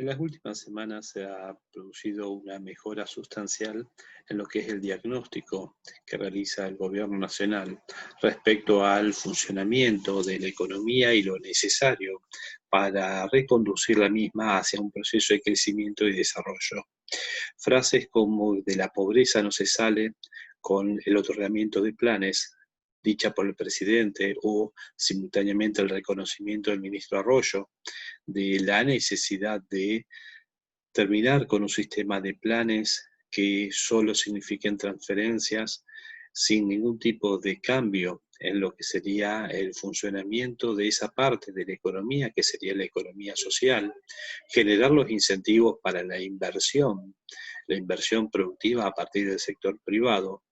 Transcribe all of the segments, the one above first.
En las últimas semanas se ha producido una mejora sustancial en lo que es el diagnóstico que realiza el Gobierno Nacional respecto al funcionamiento de la economía y lo necesario para reconducir la misma hacia un proceso de crecimiento y desarrollo. Frases como "de la pobreza no se sale con el otorgamiento de planes", dicha por el presidente, o simultáneamente el reconocimiento del ministro Arroyo de la necesidad de terminar con un sistema de planes que solo signifiquen transferencias sin ningún tipo de cambio en lo que sería el funcionamiento de esa parte de la economía, que sería la economía social, generar los incentivos para la inversión productiva a partir del sector privado,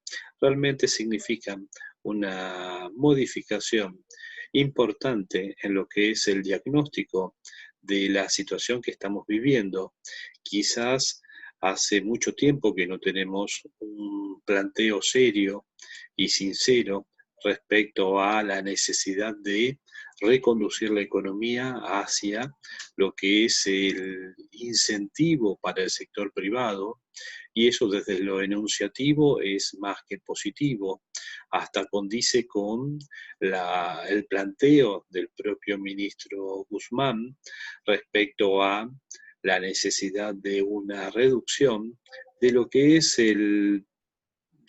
realmente significan una modificación importante en lo que es el diagnóstico de la situación que estamos viviendo. Quizás hace mucho tiempo que no tenemos un planteo serio y sincero respecto a la necesidad de reconducir la economía hacia lo que es el incentivo para el sector privado, y eso desde lo enunciativo es más que positivo, hasta condice con el planteo del propio ministro Guzmán respecto a la necesidad de una reducción de lo que es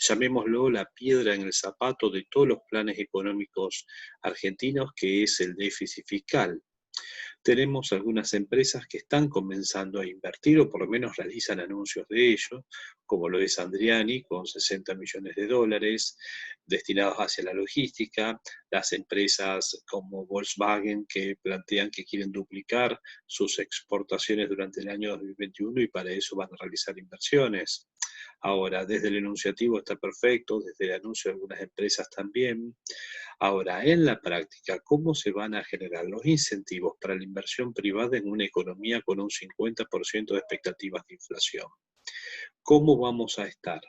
llamémoslo, la piedra en el zapato de todos los planes económicos argentinos, que es el déficit fiscal. Tenemos algunas empresas que están comenzando a invertir, o por lo menos realizan anuncios de ello, como lo es Andriani, con 60 millones de dólares destinados hacia la logística, las empresas como Volkswagen, que plantean que quieren duplicar sus exportaciones durante el año 2021 y para eso van a realizar inversiones. Ahora, desde el enunciativo está perfecto, desde el anuncio de algunas empresas también. Ahora, en la práctica, ¿cómo se van a generar los incentivos para la inversión privada en una economía con un 50% de expectativas de inflación? ¿Cómo vamos a estar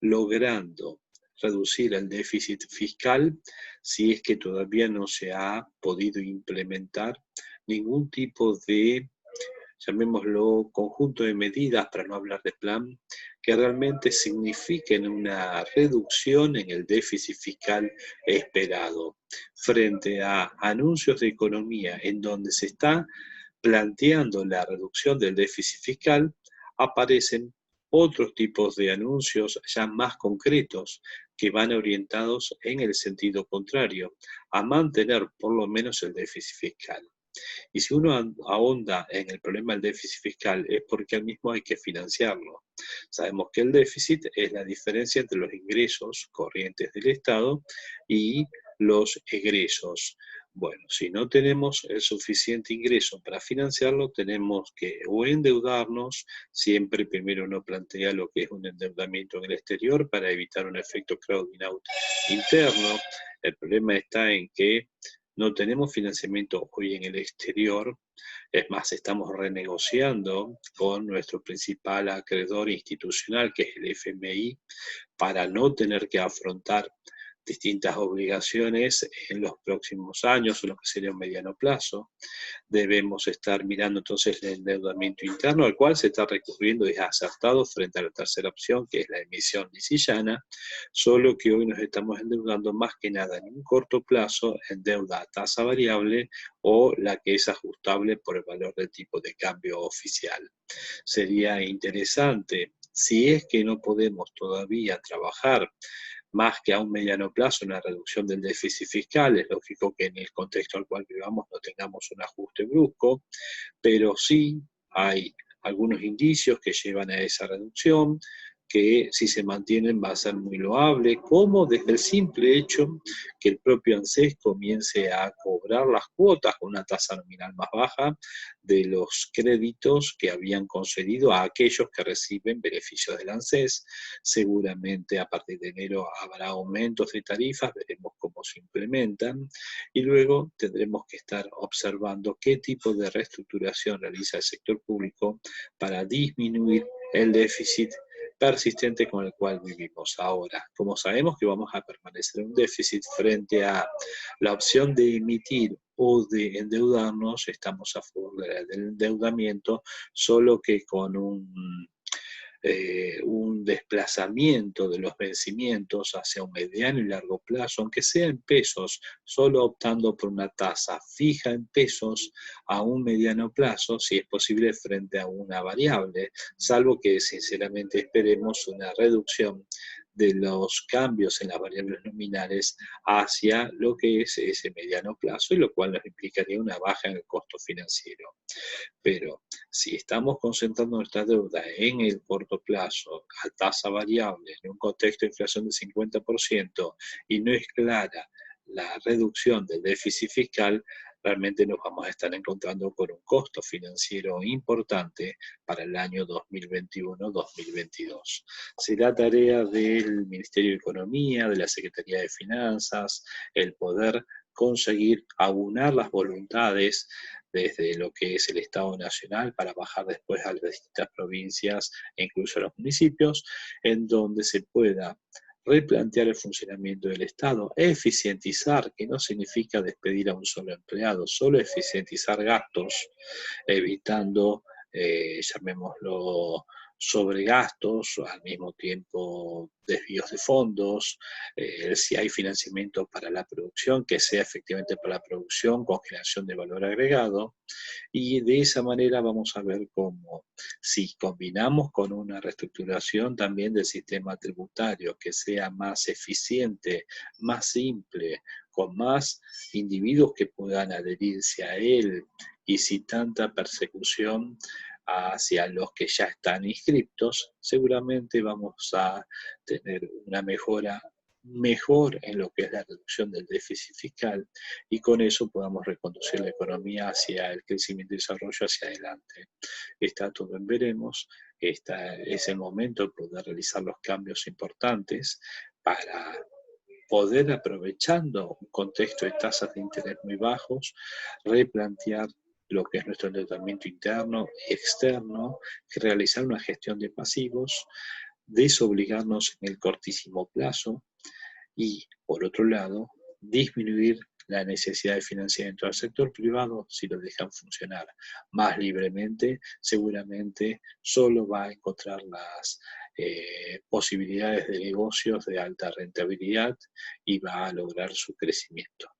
logrando reducir el déficit fiscal si es que todavía no se ha podido implementar ningún tipo de, llamémoslo, conjunto de medidas, para no hablar de plan, que realmente signifiquen una reducción en el déficit fiscal esperado, frente a anuncios de economía en donde se está planteando la reducción del déficit fiscal? Aparecen otros tipos de anuncios ya más concretos que van orientados en el sentido contrario, a mantener por lo menos el déficit fiscal. Y si uno ahonda en el problema del déficit fiscal, es porque al mismo hay que financiarlo. Sabemos que el déficit es la diferencia entre los ingresos corrientes del Estado y los egresos. Bueno, si no tenemos el suficiente ingreso para financiarlo, tenemos que o endeudarnos. Siempre primero uno plantea lo que es un endeudamiento en el exterior para evitar un efecto crowding out interno. El problema está en que no tenemos financiamiento hoy en el exterior. Es más, estamos renegociando con nuestro principal acreedor institucional, que es el FMI, para no tener que afrontar distintas obligaciones en los próximos años, o lo que sería un mediano plazo. Debemos estar mirando entonces el endeudamiento interno, al cual se está recurriendo y es acertado frente a la tercera opción, que es la emisión lisillana, solo que hoy nos estamos endeudando más que nada en un corto plazo en deuda a tasa variable o la que es ajustable por el valor del tipo de cambio oficial. Sería interesante, si es que no podemos todavía trabajar más que a un mediano plazo una reducción del déficit fiscal. Es lógico que en el contexto al cual vivamos no tengamos un ajuste brusco, pero sí hay algunos indicios que llevan a esa reducción, que si se mantienen va a ser muy loable, como desde el simple hecho que el propio ANSES comience a cobrar las cuotas con una tasa nominal más baja de los créditos que habían concedido a aquellos que reciben beneficios del ANSES. Seguramente a partir de enero habrá aumentos de tarifas, veremos cómo se implementan, y luego tendremos que estar observando qué tipo de reestructuración realiza el sector público para disminuir el déficit persistente con el cual vivimos ahora. Como sabemos que vamos a permanecer en un déficit frente a la opción de emitir o de endeudarnos, estamos a favor del endeudamiento, solo que con un desplazamiento de los vencimientos hacia un mediano y largo plazo, aunque sea en pesos, solo optando por una tasa fija en pesos a un mediano plazo, si es posible, frente a una variable, salvo que sinceramente esperemos una reducción de los cambios en las variables nominales hacia lo que es ese mediano plazo, y lo cual nos implicaría una baja en el costo financiero. Pero si estamos concentrando nuestra deuda en el corto plazo, a tasa variable, en un contexto de inflación del 50%, y no es clara la reducción del déficit fiscal, realmente nos vamos a estar encontrando con un costo financiero importante para el año 2021-2022. Será tarea del Ministerio de Economía, de la Secretaría de Finanzas, el poder conseguir aunar las voluntades desde lo que es el Estado Nacional para bajar después a las distintas provincias e incluso a los municipios, en donde se pueda replantear el funcionamiento del Estado, eficientizar, que no significa despedir a un solo empleado, solo eficientizar gastos, evitando, llamémoslo, sobregastos, al mismo tiempo desvíos de fondos, si hay financiamiento para la producción, que sea efectivamente para la producción con generación de valor agregado, y de esa manera vamos a ver cómo, si combinamos con una reestructuración también del sistema tributario que sea más eficiente, más simple, con más individuos que puedan adherirse a él, y sin tanta persecución hacia los que ya están inscriptos, seguramente vamos a tener una mejora mejor en lo que es la reducción del déficit fiscal, y con eso podamos reconducir la economía hacia el crecimiento y desarrollo hacia adelante. Está todo en veremos, es el momento de poder realizar los cambios importantes para poder, aprovechando un contexto de tasas de interés muy bajos, replantear lo que es nuestro endeudamiento interno y externo, realizar una gestión de pasivos, desobligarnos en el cortísimo plazo y, por otro lado, disminuir la necesidad de financiamiento al sector privado si lo dejan funcionar más libremente. Seguramente solo va a encontrar las posibilidades de negocios de alta rentabilidad y va a lograr su crecimiento.